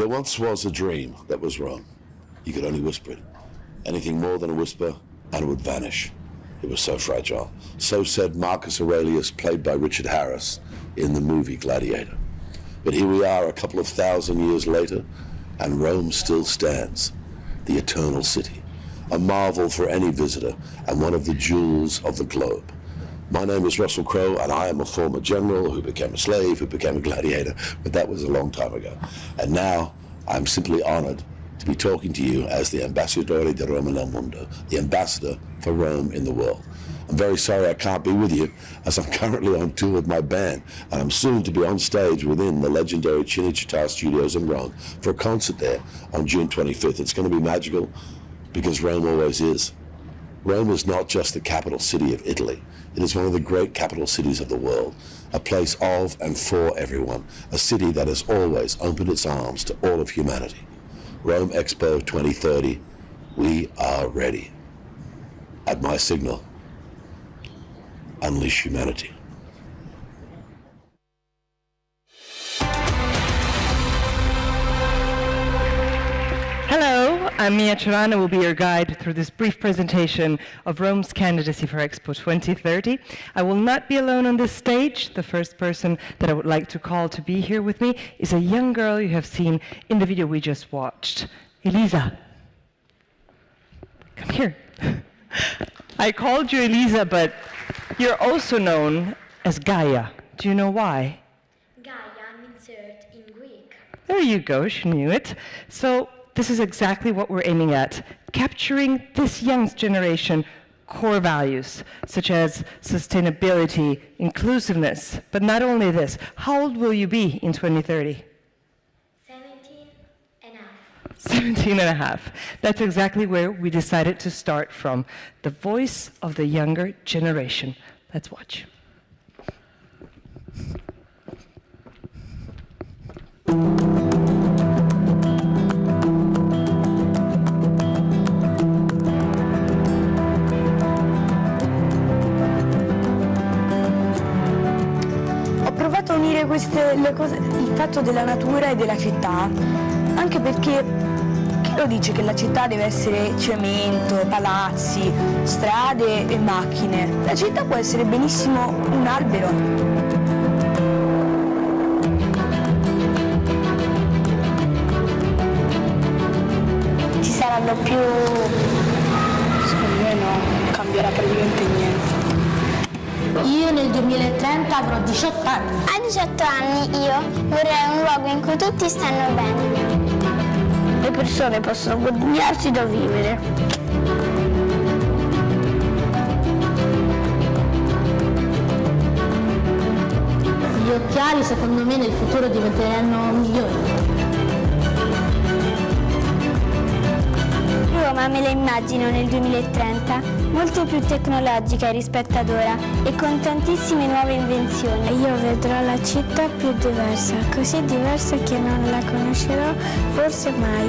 There once was a dream that was Rome. You could only whisper it. Anything more than a whisper, and it would vanish. It was so fragile. So said Marcus Aurelius, played by Richard Harris in the movie Gladiator. But here we are a couple of thousand years later, and Rome still stands, the eternal city, a marvel for any visitor and one of the jewels of the globe. My name is Russell Crowe, and I am a former general who became a slave, who became a gladiator, but that was a long time ago. And now I'm simply honored to be talking to you as the Ambasciatore di Roma nel Mondo, the ambassador for Rome in the world. I'm very sorry I can't be with you, as I'm currently on tour with my band, and I'm soon to be on stage within the legendary Cinecittà Studios in Rome for a concert there on June 25th. It's going to be magical, because Rome always is. Rome is not just the capital city of Italy. It is one of the great capital cities of the world, a place of and for everyone, a city that has always opened its arms to all of humanity. Rome Expo 2030, we are ready. At my signal, unleash humanity. Hello, I'm Mia Ciurana, will be your guide through this brief presentation of Rome's candidacy for Expo 2030. I will not be alone on this stage. The first person that I would like to call to be here with me is a young girl you have seen in the video we just watched, Elisa. Come here. I called you Elisa, but you're also known as Gaia. Do you know why? Gaia means earth in Greek. There you go, she knew it. So this is exactly what we're aiming at, capturing this young generation core values, such as sustainability, inclusiveness, but not only this. How old will you be in 2030? 17 and a half. That's exactly where we decided to start from, the voice of the younger generation. Let's watch. Ho provato a unire le cose, il fatto della natura e della città, anche perché chi lo dice che la città deve essere cemento, palazzi, strade e macchine? La città può essere benissimo un albero. Ci saranno più... Secondo me no, cambierà praticamente niente. Io nel 2030 avrò 18 anni. A 18 anni io vorrei un luogo in cui tutti stanno bene. Le persone possono guadagnarsi da vivere. Gli occhiali secondo me nel futuro diventeranno migliori. Roma me la immagino nel 2030, molto più tecnologica rispetto ad ora e con tantissime nuove invenzioni. Io vedrò la città più diversa, così diversa che non la conoscerò forse mai.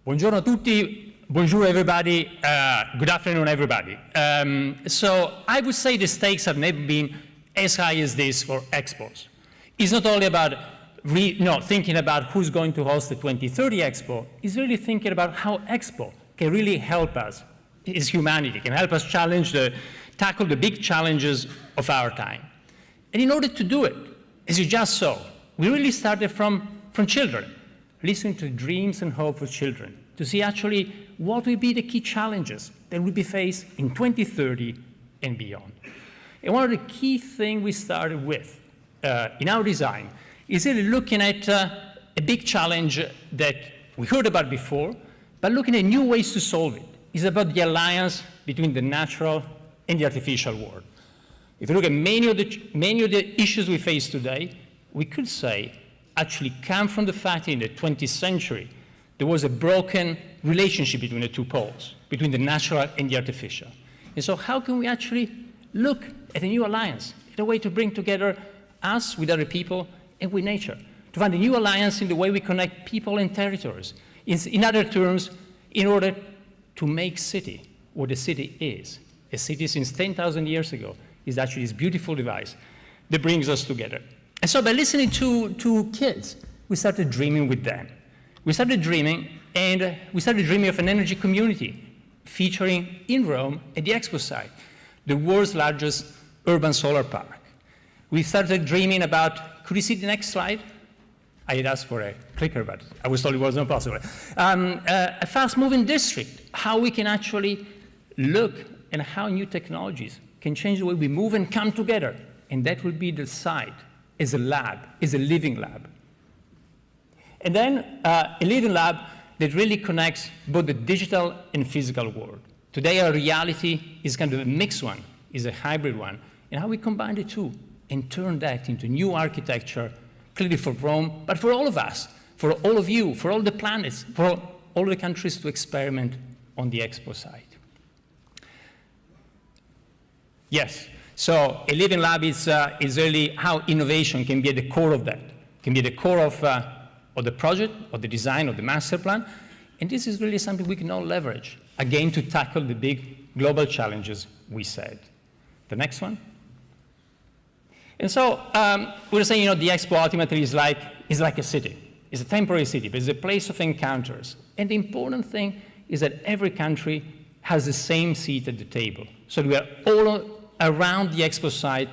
Buongiorno a tutti, bonjour everybody, good afternoon everybody. So I would say the stakes have never been as high as this for Expos. It's not only about thinking about who's going to host the 2030 Expo, it's really thinking about how Expo can really help us as humanity, can help us tackle the big challenges of our time. And in order to do it, as you just saw, we really started from children, listening to dreams and hope of children, to see actually what will be the key challenges that will be faced in 2030 and beyond. And one of the key things we started with in our design is really looking at a big challenge that we heard about before, but looking at new ways to solve it. It's about the alliance between the natural and the artificial world. If you look at many of the issues we face today, we could say actually come from the fact that in the 20th century, there was a broken relationship between the two poles, between the natural and the artificial. And so how can we actually look at a new alliance, at a way to bring together us with other people and with nature, to find a new alliance in the way we connect people and territories. In other terms, in order to make city what a city is. A city since 10,000 years ago is actually this beautiful device that brings us together. And so by listening to kids, we started dreaming with them. We started dreaming, and we started dreaming of an energy community featuring in Rome at the Expo site, the world's largest urban solar park. We started dreaming about, could you see the next slide? I had asked for a clicker, but I was told it was not possible. A fast-moving district, how we can actually look at how new technologies can change the way we move and come together. And that will be the site as a lab, as a living lab. And then a living lab that really connects both the digital and physical world. Today, our reality is kind of a mixed one, is a hybrid one, and how we combine the two and turn that into new architecture, clearly for Rome, but for all of us, for all of you, for all the planets, for all the countries to experiment on the Expo site. Yes, so a living lab is really how innovation can be at the core of that, can be at the core of the project, of the design, of the master plan, and this is really something we can all leverage, again, to tackle the big global challenges we said. The next one. And so we're saying, the Expo ultimately is like a city. It's a temporary city, but it's a place of encounters. And the important thing is that every country has the same seat at the table. So we are all around the Expo site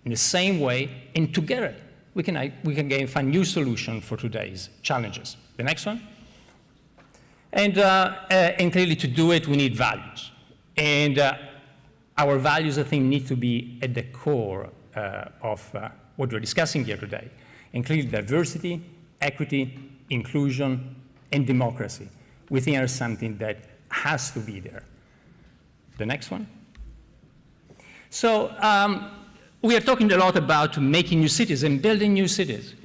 in the same way, and together we can again find new solutions for today's challenges. The next one. And clearly to do it, we need values. And our values, I think, need to be at the core of what we're discussing here today. And clearly diversity, equity, inclusion, and democracy. We think are something that has to be there. The next one. So we are talking a lot about making new cities and building new cities.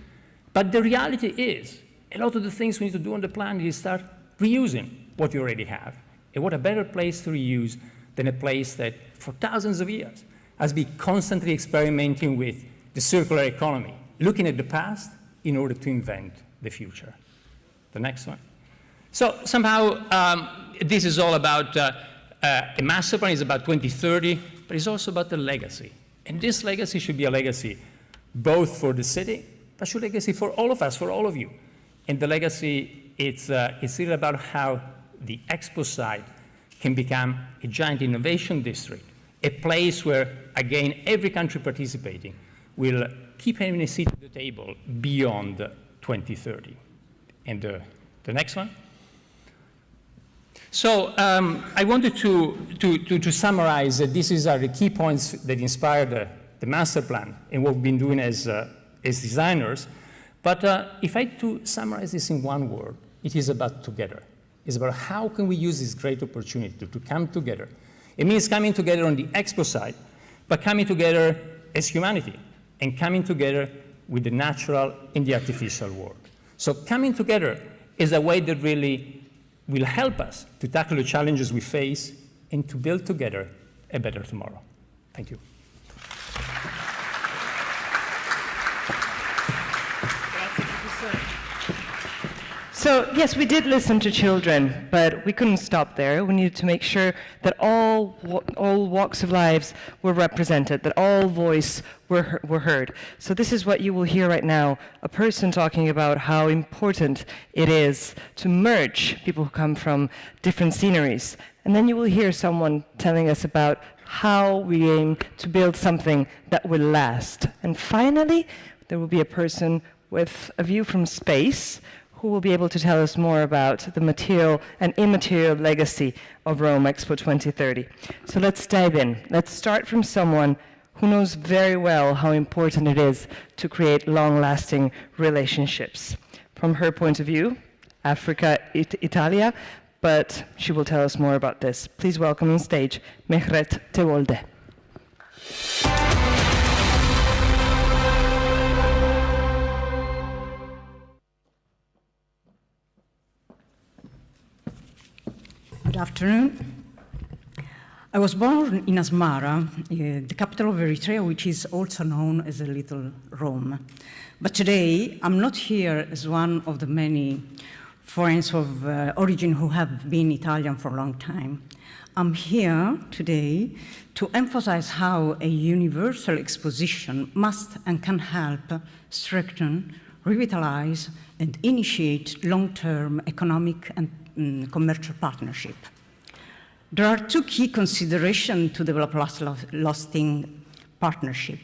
But the reality is, a lot of the things we need to do on the planet is start reusing what we already have. And what a better place to reuse than a place that for thousands of years has been constantly experimenting with the circular economy, looking at the past in order to invent the future. The next one. So somehow this is all about a master plan, is about 2030, but it's also about the legacy. And this legacy should be a legacy both for the city, but should be a legacy for all of us, for all of you. And the legacy, it's really about how the Expo site can become a giant innovation district, a place where, again, every country participating will keep having a seat at the table beyond 2030. And the next one. So I wanted to summarize that these are the key points that inspired the master plan and what we've been doing as designers. But if I had to summarize this in one word, it is about together. It's about how can we use this great opportunity to come together. It means coming together on the Expo side, but coming together as humanity and coming together with the natural and the artificial world. So coming together is a way that really will help us to tackle the challenges we face and to build together a better tomorrow. Thank you. So, yes, we did listen to children, but we couldn't stop there. We needed to make sure that all walks of lives were represented, that all voices were heard. So this is what you will hear right now, a person talking about how important it is to merge people who come from different sceneries. And then you will hear someone telling us about how we aim to build something that will last. And finally, there will be a person with a view from space who will be able to tell us more about the material and immaterial legacy of Rome Expo 2030. So let's dive in. Let's start from someone who knows very well how important it is to create long-lasting relationships. From her point of view, Africa, Italia, but she will tell us more about this. Please welcome on stage Mehret Tewolde. afternoon. I was born in Asmara, the capital of Eritrea, which is also known as a Little Rome. But today, I'm not here as one of the many foreigners of origin who have been Italian for a long time. I'm here today to emphasize how a universal exposition must and can help strengthen, revitalize, and initiate long-term economic and commercial partnership. There are two key considerations to develop lasting partnership,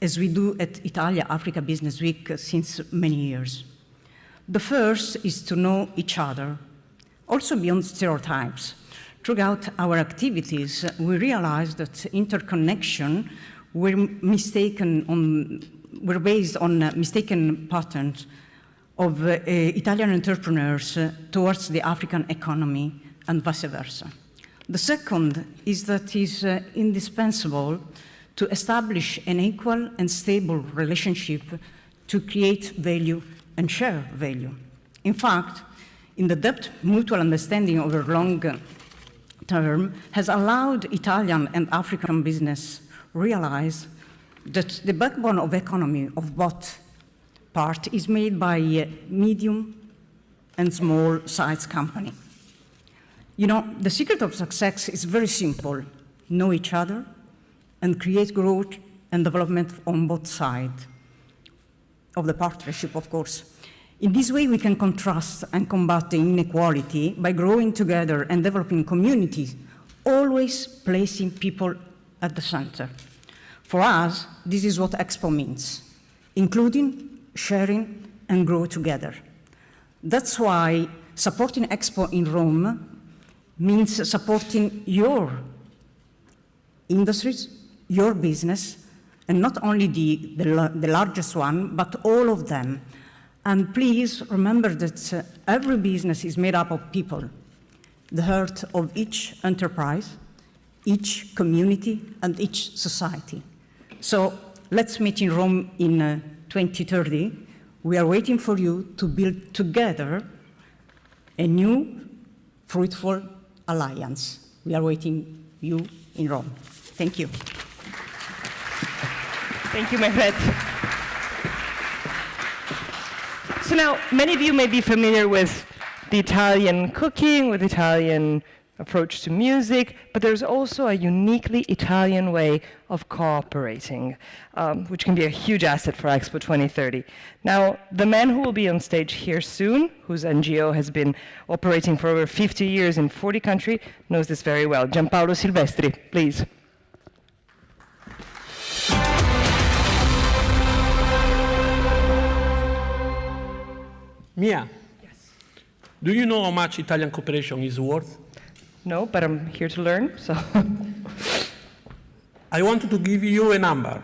as we do at Italia Africa Business Week since many years. The first is to know each other, also beyond stereotypes. Throughout our activities, we realized that interconnection were based on mistaken patterns of Italian entrepreneurs towards the African economy and vice versa. The second is that it is indispensable to establish an equal and stable relationship to create value and share value. In fact, in the depth mutual understanding over long term has allowed Italian and African business realize that the backbone of economy of both parts is made by medium and small-sized company. You know, the secret of success is very simple. Know each other and create growth and development on both sides of the partnership, of course. In this way, we can contrast and combat the inequality by growing together and developing communities, always placing people at the center. For us, this is what Expo means, including, sharing, and grow together. That's why supporting Expo in Rome means supporting your industries, your business, and not only the largest one, but all of them. And please remember that every business is made up of people, the heart of each enterprise, each community, and each society. So let's meet in Rome in 2030. We are waiting for you to build together a new, fruitful alliance. We are waiting you in Rome. Thank you. Thank you, Mehmet. So now, many of you may be familiar with the Italian cooking, with Italian approach to music, but there's also a uniquely Italian way of cooperating, which can be a huge asset for Expo 2030. Now, the man who will be on stage here soon, whose NGO has been operating for over 50 years in 40 countries, knows this very well. Giampaolo Silvestri, please. Mia, yes. Do you know how much Italian cooperation is worth? No, but I'm here to learn, so. I wanted to give you a number,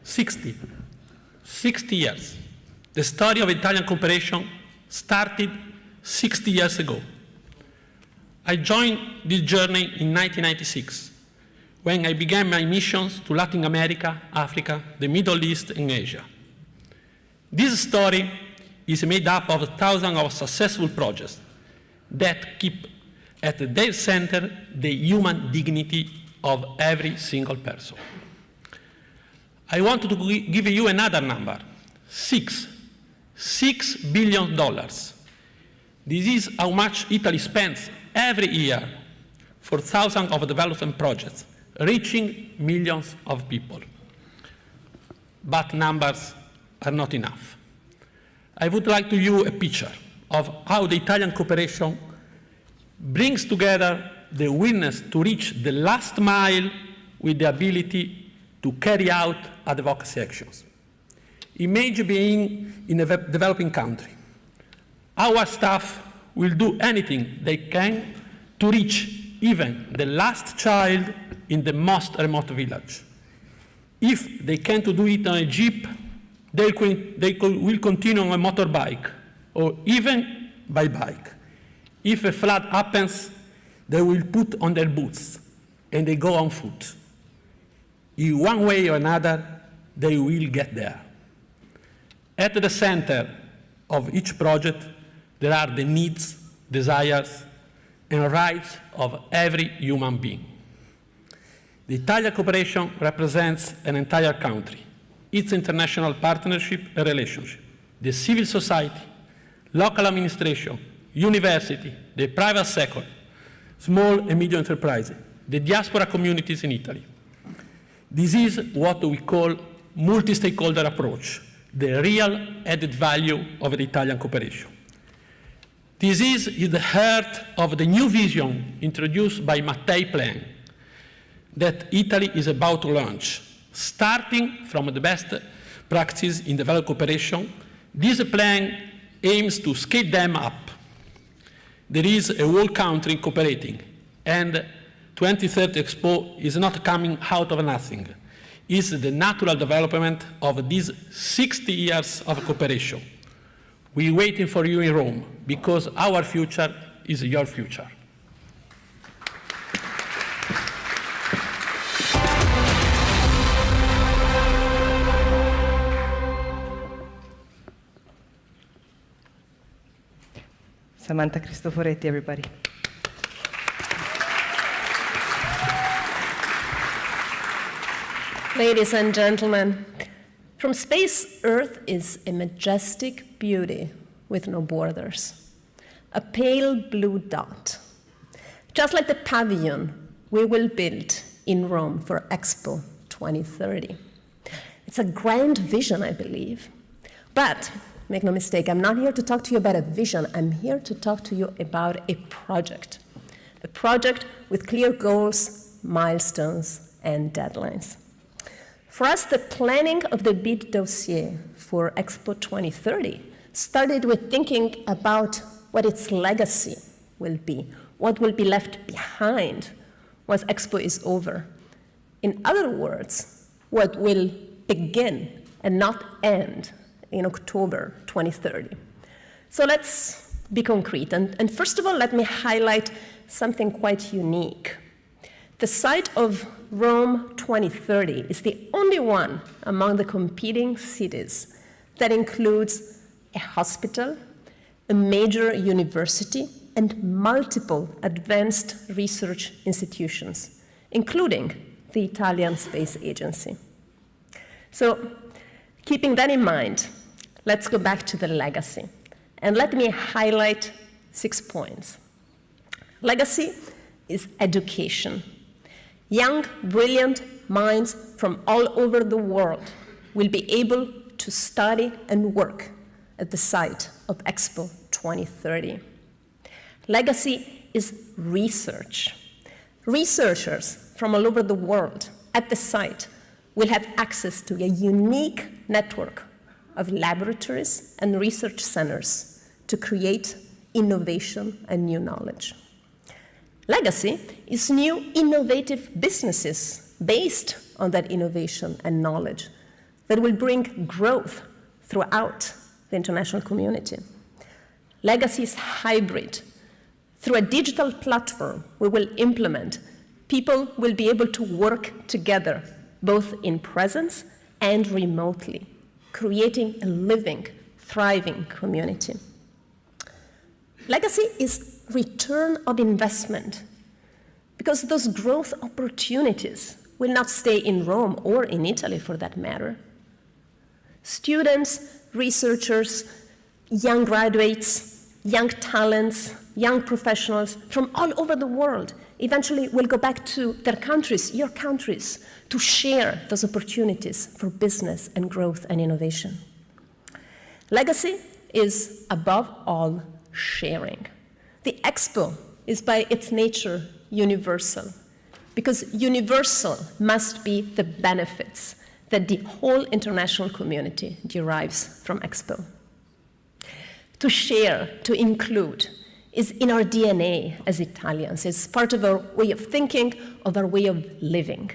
60. 60 years. The story of Italian cooperation started 60 years ago. I joined this journey in 1996, when I began my missions to Latin America, Africa, the Middle East, and Asia. This story is made up of thousands of successful projects that keep at their center the human dignity of every single person. I want to give you another number, $6 billion. This is how much Italy spends every year for thousands of development projects, reaching millions of people. But numbers are not enough. I would like to give you a picture of how the Italian cooperation brings together the willingness to reach the last mile with the ability to carry out advocacy actions. Imagine being in a developing country. Our staff will do anything they can to reach even the last child in the most remote village. If they can't do it on a jeep, they will continue on a motorbike or even by bike. If a flood happens, they will put on their boots and they go on foot. In one way or another, they will get there. At the center of each project, there are the needs, desires, and rights of every human being. The Italian cooperation represents an entire country, its international partnership and relationship, the civil society, local administration, university, the private sector, small and medium enterprises, the diaspora communities in Italy. This is what we call multi-stakeholder approach, the real added value of the Italian cooperation. This is the heart of the new vision introduced by Mattei Plan that Italy is about to launch. Starting from the best practices in development cooperation, this plan aims to scale them up. There is a whole country cooperating, and 2030 Expo is not coming out of nothing. It's the natural development of these 60 years of cooperation. We're waiting for you in Rome, because our future is your future. Samantha Cristoforetti, everybody. Ladies and gentlemen, from space, Earth is a majestic beauty with no borders, a pale blue dot, just like the pavilion we will build in Rome for Expo 2030. It's a grand vision, I believe, but make no mistake, I'm not here to talk to you about a vision. I'm here to talk to you about a project with clear goals, milestones, and deadlines. For us, the planning of the bid dossier for Expo 2030 started with thinking about what its legacy will be, what will be left behind once Expo is over. In other words, what will begin and not end in October 2030. So let's be concrete. And first of all, let me highlight something quite unique. The site of Rome 2030 is the only one among the competing cities that includes a hospital, a major university, and multiple advanced research institutions, including the Italian Space Agency. So, keeping that in mind, let's go back to the legacy. And let me highlight 6 points. Legacy is education. Young, brilliant minds from all over the world will be able to study and work at the site of Expo 2030. Legacy is research. Researchers from all over the world at the site will have access to a unique network of laboratories and research centers to create innovation and new knowledge. Legacy is new innovative businesses based on that innovation and knowledge that will bring growth throughout the international community. Legacy is hybrid. Through a digital platform we will implement, people will be able to work together, both in presence and remotely, creating a living, thriving community. Legacy is return of investment, because those growth opportunities will not stay in Rome or in Italy for that matter. Students, researchers, young graduates, young talents, young professionals from all over the world eventually will go back to their countries, your countries, to share those opportunities for business and growth and innovation. Legacy is, above all, sharing. The Expo is by its nature universal, because universal must be the benefits that the whole international community derives from Expo. To share, to include, is in our DNA as Italians. It's part of our way of thinking, of our way of living.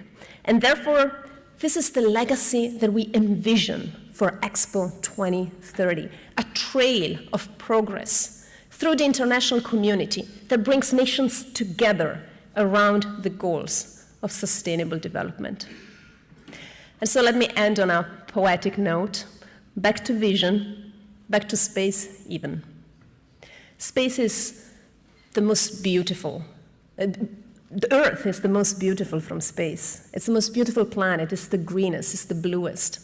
And therefore, this is the legacy that we envision for Expo 2030, a trail of progress through the international community that brings nations together around the goals of sustainable development. And so let me end on a poetic note, back to vision, back to space even. Space is the most beautiful. The Earth is the most beautiful from space. It's the most beautiful planet. It's the greenest. It's the bluest.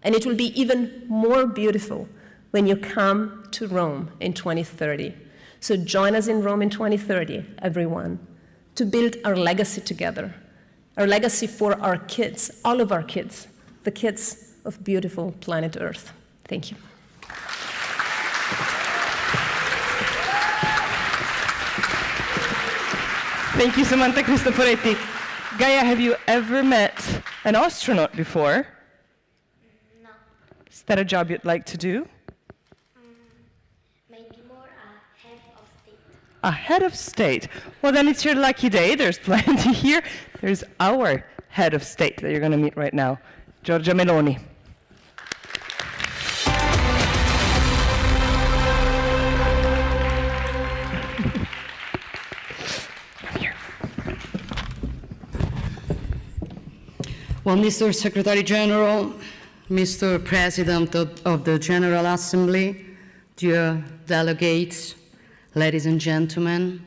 And it will be even more beautiful when you come to Rome in 2030. So join us in Rome in 2030, everyone, to build our legacy together. Our legacy for our kids, all of our kids, the kids of beautiful planet Earth. Thank you. Thank you, Samantha Cristoforetti. Gaia, have you ever met an astronaut before? No. Is that a job you'd like to do? Maybe more a head of state. A head of state. Well, then it's your lucky day. There's plenty here. There's our head of state that you're going to meet right now, Giorgia Meloni. Well, Mr. Secretary General, Mr. President of the General Assembly, dear delegates, ladies and gentlemen,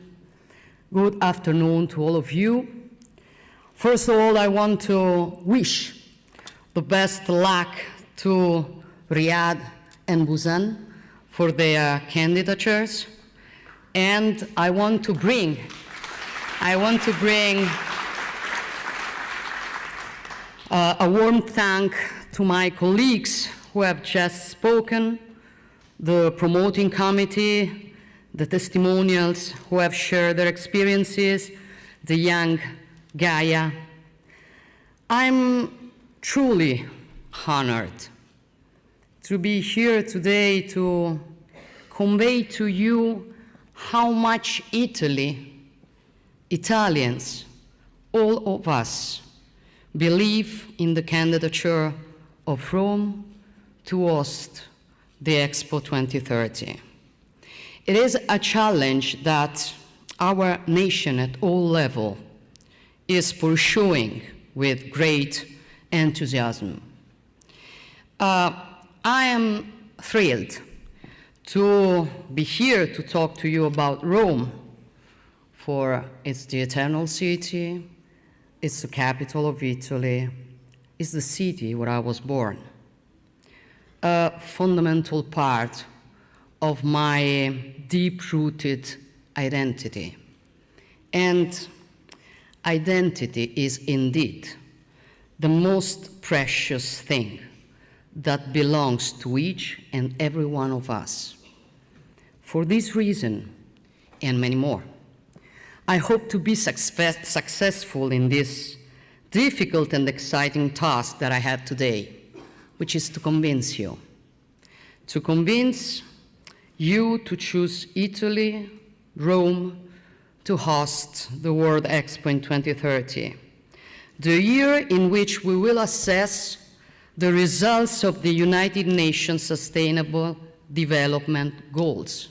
good afternoon to all of you. First of all, I want to wish the best luck to Riyadh and Busan for their candidatures, and I want to bring a warm thank to my colleagues who have just spoken, the promoting committee, the testimonials who have shared their experiences, the young Gaia. I'm truly honored to be here today to convey to you how much Italians, all of us, believe in the candidature of Rome to host the Expo 2030. It is a challenge that our nation at all levels is pursuing with great enthusiasm. I am thrilled to be here to talk to you about Rome, for it's the eternal city, it's the capital of Italy, it's the city where I was born. A fundamental part of my deep-rooted identity. And identity is indeed the most precious thing that belongs to each and every one of us. For this reason, and many more, I hope to be successful in this difficult and exciting task that I have today, which is to convince you to choose Italy, Rome, to host the World Expo in 2030, the year in which we will assess the results of the United Nations Sustainable Development Goals,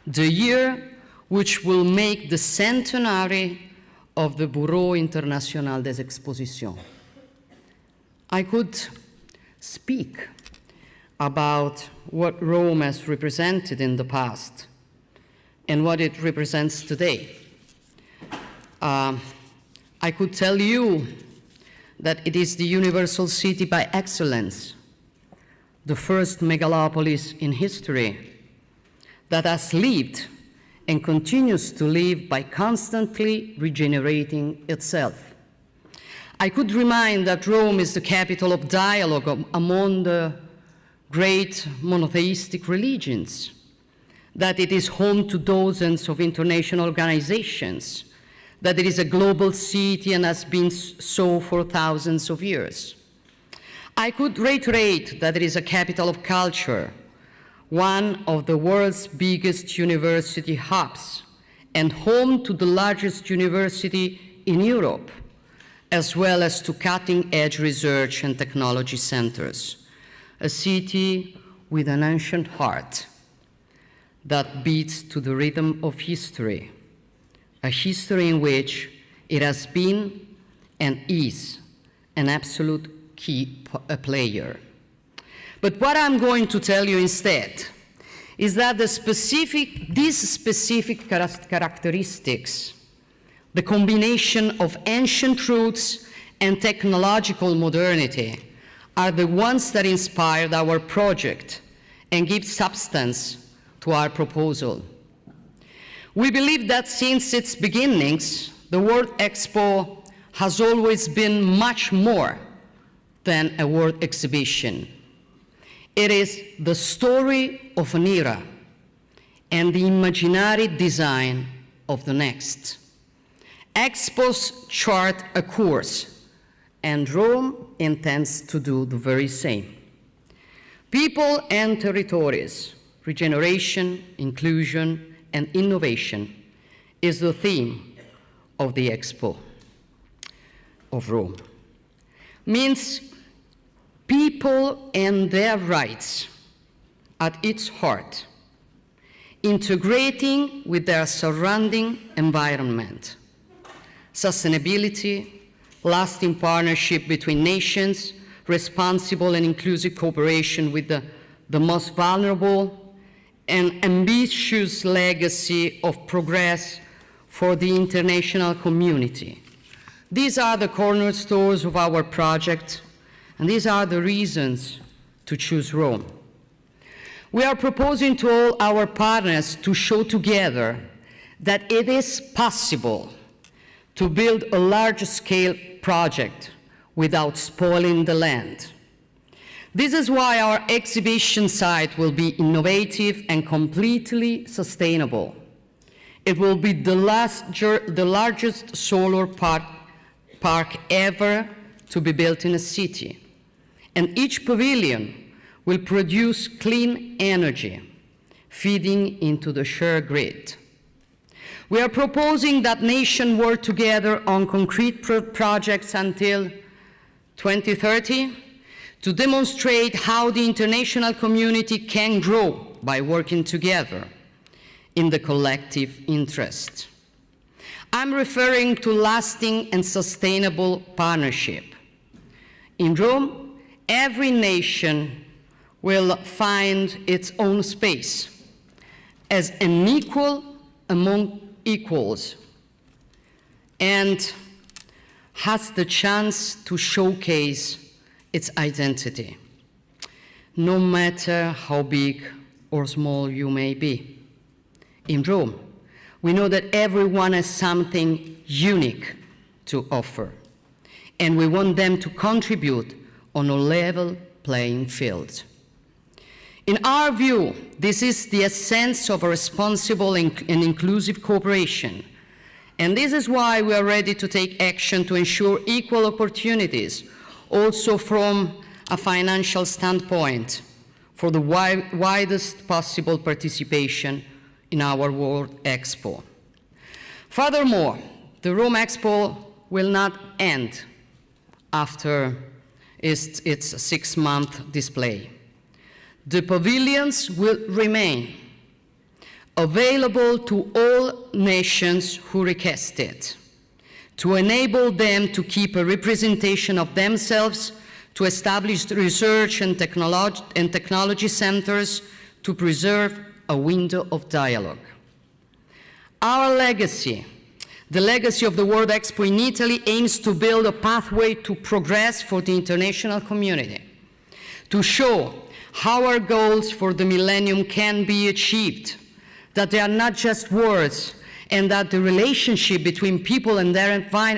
the year which will make the centenary of the Bureau International des Expositions. I could speak about what Rome has represented in the past and what it represents today. I could tell you that it is the universal city by excellence, the first megalopolis in history that has lived and continues to live by constantly regenerating itself. I could remind that Rome is the capital of dialogue among the great monotheistic religions, that it is home to dozens of international organizations, that it is a global city and has been so for thousands of years. I could reiterate that it is a capital of culture, one of the world's biggest university hubs, and home to the largest university in Europe, as well as to cutting-edge research and technology centers. A city with an ancient heart that beats to the rhythm of history, a history in which it has been and is an absolute key player. But what I'm going to tell you instead is that these specific characteristics, the combination of ancient roots and technological modernity, are the ones that inspired our project and give substance to our proposal. We believe that since its beginnings, the World Expo has always been much more than a world exhibition. It is the story of an era and the imaginary design of the next. Expos chart a course, and Rome intends to do the very same. People and territories, regeneration, inclusion, and innovation is the theme of the Expo of Rome. Means people and their rights at its heart, integrating with their surrounding environment, sustainability, lasting partnership between nations, responsible and inclusive cooperation with the most vulnerable, an ambitious legacy of progress for the international community. These are the cornerstones of our project, and these are the reasons to choose Rome. We are proposing to all our partners to show together that it is possible to build a large-scale project without spoiling the land. This is why our exhibition site will be innovative and completely sustainable. It will be the largest solar park ever to be built in a city. And each pavilion will produce clean energy, feeding into the shared grid. We are proposing that nations work together on concrete projects until 2030 to demonstrate how the international community can grow by working together in the collective interest. I'm referring to lasting and sustainable partnership. In Rome, every nation will find its own space as an equal among equals and has the chance to showcase its identity, no matter how big or small you may be. In Rome, we know that everyone has something unique to offer, and we want them to contribute on a level playing field. In our view, this is the essence of a responsible and inclusive cooperation, and this is why we are ready to take action to ensure equal opportunities, also from a financial standpoint, for the widest possible participation in our World Expo. Furthermore, the Rome Expo will not end after its 6-month display. The pavilions will remain available to all nations who request it, to enable them to keep a representation of themselves, to establish research and technology centers, to preserve a window of dialogue. Our legacy, the legacy of the World Expo in Italy, aims to build a pathway to progress for the international community, to show how our goals for the millennium can be achieved, that they are not just words, and that the relationship between people and their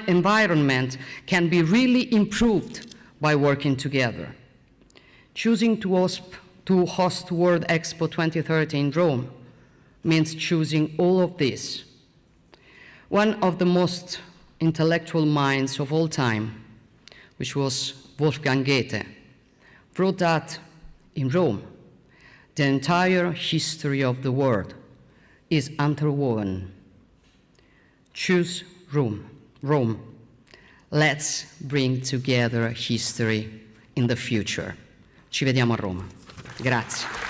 environment can be really improved by working together. Choosing to host World Expo 2030 in Rome means choosing all of this. One of the most intellectual minds of all time, which was Wolfgang Goethe, wrote that in Rome, the entire history of the world is interwoven. Choose Rome. Let's bring together history in the future. Ci vediamo a Roma. Grazie.